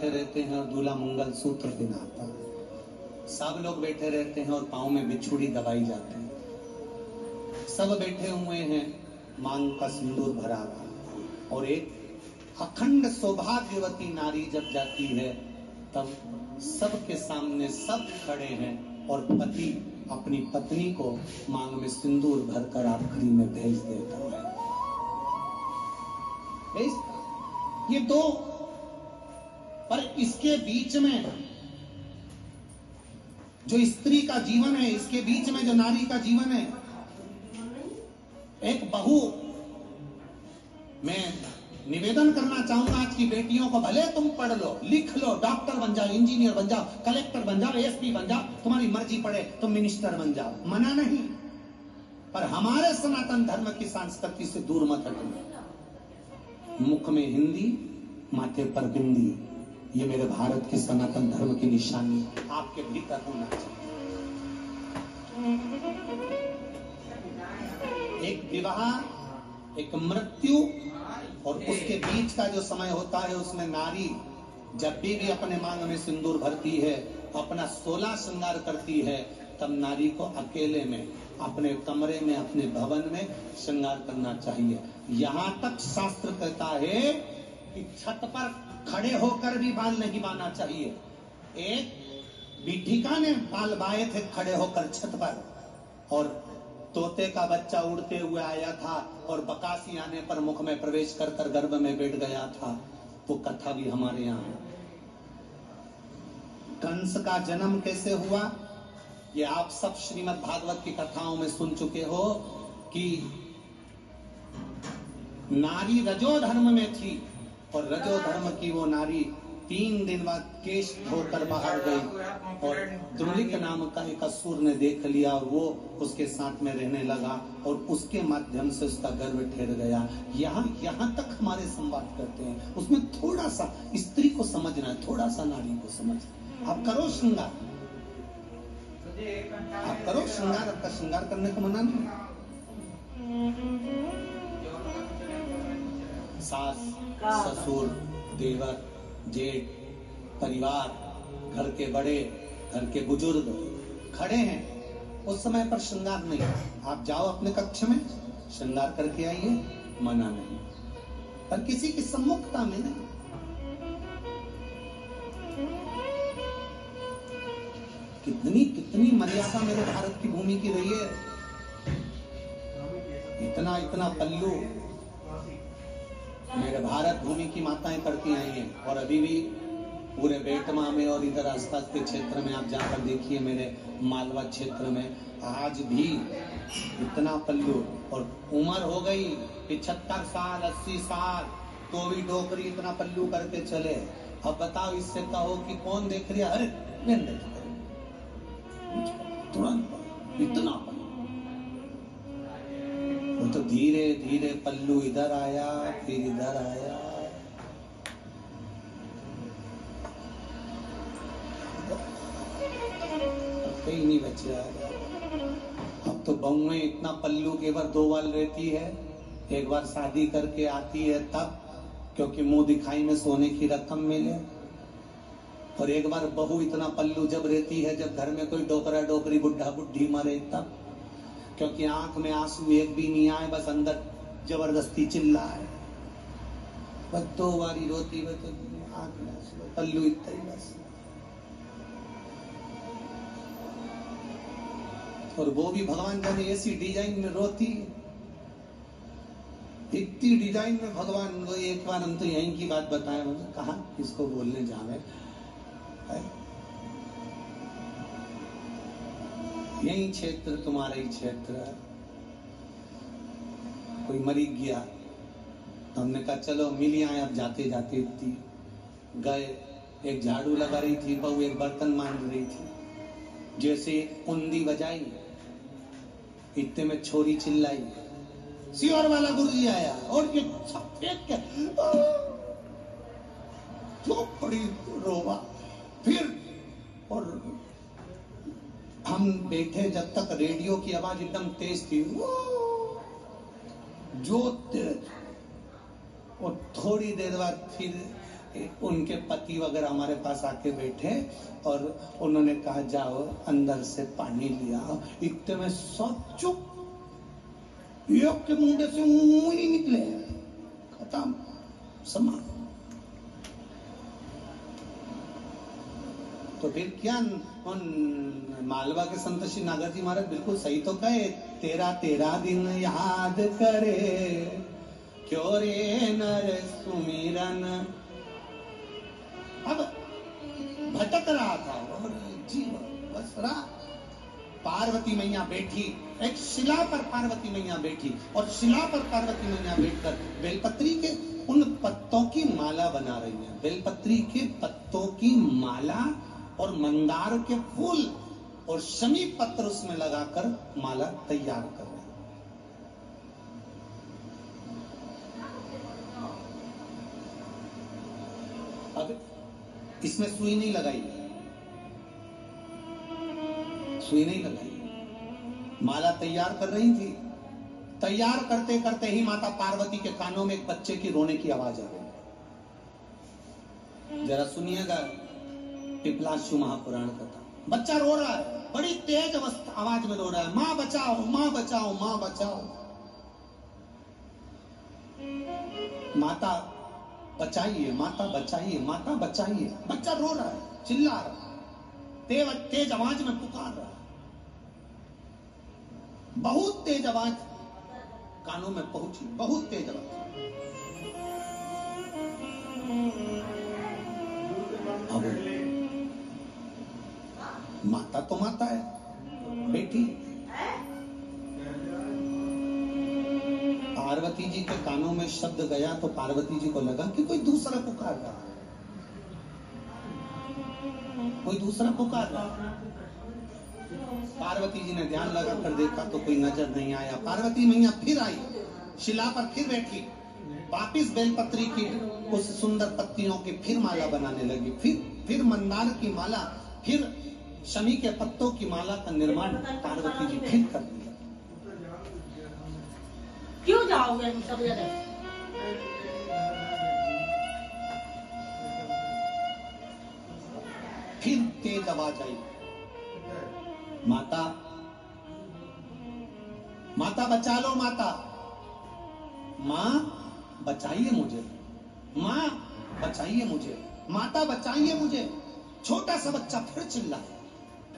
बैठे रहते हैं और दूल्हा मंगल सूत्र पहनाता है। सब लोग बैठे रहते हैं और पाँव में बिछुड़ी दबाई जाती है। सब बैठे हुए हैं, मांग का सिंदूर भरा हुआ, और एक अखंड सौभाग्यवती नारी जब जाती है तब सबके सामने सब खड़े हैं और पति अपनी पत्नी को मांग में सिंदूर भरकर आखिरी में भेज देता है। ये दो, पर इसके बीच में जो स्त्री का जीवन है, इसके बीच में जो नारी का जीवन है, एक बहू, मैं निवेदन करना चाहूंगा आज की बेटियों को, भले तुम पढ़ लो, लिख लो, डॉक्टर बन जाओ, इंजीनियर बन जाओ, कलेक्टर बन जाओ, एसपी बन जाओ, तुम्हारी मर्जी पड़े, तुम मिनिस्टर बन जाओ, मना नहीं, पर हमारे सनातन धर्म की संस्कृति से दूर मत हटो। मुख में हिंदी, माथे पर बिंदी, ये मेरे भारत के सनातन धर्म की निशानी आपके भीतर होना चाहिए। एक विवाह, एक मृत्यु और उसके बीच का जो समय होता है, उसमें नारी जब भी अपने मांग में सिंदूर भरती है, अपना 16 श्रृंगार करती है, तब नारी को अकेले में अपने कमरे में, अपने भवन में श्रृंगार करना चाहिए। यहाँ तक शास्त्र कहता है कि छत पर खड़े होकर भी बाल नहीं बांधना चाहिए। एक बीठिका ने बाल बाए थे खड़े होकर छत पर, और तोते का बच्चा उड़ते हुए आया था और बकासी आने पर मुख में प्रवेश कर गर्भ में बैठ गया था। वो कथा भी हमारे यहाँ है। कंस का जन्म कैसे हुआ, ये आप सब श्रीमद् भागवत की कथाओं में सुन चुके हो कि नारी रजोधर्म में थी, और रजोधर्म की वो नारी 3 दिन बाद केश धोकर बाहर गई, और द्रुलिक नाम का एक असुर ने देख लिया और वो उसके साथ में रहने लगा, और उसके माध्यम से उसका गर्भ ठहर गया। यहाँ तक हमारे संवाद करते हैं। उसमें थोड़ा सा स्त्री को समझना है, थोड़ा सा नारी को समझना। आप करो श्रृंगार, आप करो श्रृंगार, आपका श्रृंगार करने को मना नहीं। सास, ससुर, देवर, जेठ, परिवार, घर के बड़े, घर के बुजुर्ग खड़े हैं, उस समय पर श्रृंगार नहीं। आप जाओ अपने कक्ष में, श्रृंगार करके आइए, मना नहीं, पर किसी की सम्मुखता में नहीं। कितनी मर्यादा मेरे भारत की भूमि की रही है। इतना पल्लू मेरे भारत भूमि की माताएं करती आई हैं, और अभी भी पूरे बेटमा में और इधर आसपास के क्षेत्र में आप जाकर देखिए, मेरे मालवा क्षेत्र में आज भी इतना पल्लू, और उम्र हो गई 75 साल 80 साल, तो भी डोकरी इतना पल्लू करके चले। अब बताओ, इससे कहो कि कौन देख रहा, अरे तुरंत इतना पल्लू। वो तो धीरे धीरे पल्लू इधर आया, फिर इधर आया, कहीं नहीं बचा। अब तो बहुएं इतना पल्लू के बार 2 बार रहती है, एक बार शादी करके आती है तब, क्योंकि मुंह दिखाई में सोने की रकम मिले, और एक बार बहू इतना पल्लू जब रहती है जब घर में कोई डोकरा डोकरी बुढ़ा बुढ़ी मरे तब, क्योंकि आंख में आंसू एक भी नहीं आए, बस अंदर जबरदस्ती चिल्लाए, बस 2 बारी रोती, बस आंख में आंसू, पल्लू इतना ही बस। और वो भी भगवान जाने ऐसी डिजाइन में रोती, इतनी डिजाइन में भगवान को। एक बार हम तो यहीं की बात बताए, मुझे कहा किसको बोलने जावे, यही क्षेत्र, तुम्हारा ही क्षेत्र, कोई मरी गया, तो हमने कहा चलो मिल आए। अब जाते जाते गए, एक झाड़ू लगा रही थी बहू, एक बर्तन मांज रही थी, जैसे कुंडी बजाई, इतने में छोरी चिल्लाई, सिवर वाला गुरुजी आया, और ये सब फेंक के जो पड़ी रोवा। फिर और हम बैठे, जब तक रेडियो की आवाज एकदम तेज थी, जो तेज, और थोड़ी देर बाद फिर उनके पति वगैरह हमारे पास आके बैठे और उन्होंने कहा जाओ अंदर से पानी लिया। इतने में सब चुप, एक के मुंडे से मुंह ही निकले, खत्म समा। तो फिर क्या उन मालवा के संत श्री नागर जी महाराज बिल्कुल सही तो कहे, तेरा तेरा दिन याद करे क्यों रे नर सुमिरन। अब भटक रहा था और जीव बस रहा। पार्वती मैया बैठी, एक शिला पर पार्वती मैया बैठी और शिला पर पार्वती मैया बैठकर बेलपत्री के उन पत्तों की माला बना रही है। बेलपत्री के पत्तों की माला और मंदार के फूल और शमी पत्र उसमें लगाकर माला तैयार कर रहे हैं। अब इसमें सुई नहीं लगाई, सुई नहीं लगाई, माला तैयार कर रही थी। तैयार करते करते ही माता पार्वती के कानों में एक बच्चे की रोने की आवाज आ गई। जरा सुनिएगा पिपलाशु महापुराण कथा। बच्चा रो रहा है, बड़ी तेज आवाज में रो रहा है, मां बचाओ मां बचाओ मां बचाओ। माता बचाइए माता बचाइए माता बचाइए। बच्चा रो रहा है, चिल्ला रहा है, तेज आवाज में पुकार रहा है। बहुत तेज आवाज कानों में पहुंची, बहुत तेज आवाज। अब माता तो माता है, बेटी पार्वती जी के कानों में शब्द गया तो पार्वती जी को लगा कि कोई दूसरा पुकार रहा, कोई दूसरा पुकार रहा। पार्वती जी ने ध्यान लगाकर देखा तो कोई नजर नहीं आया। पार्वती मैया फिर आई, शिला पर फिर बैठी, वापिस बेलपत्री की उस सुंदर पत्तियों की फिर माला बनाने लगी। फिर मंदार की माला, फिर शमी के पत्तों की माला का निर्माण पार्वती जी फिर कर दिया। क्यों जाओगे सब जगह? फिर तेज आवाज आई, माता माता बचा लो माता, माँ बचाइए मुझे, माँ बचाइए मुझे, माता बचाइए मुझे। छोटा सा बच्चा फिर चिल्लाया।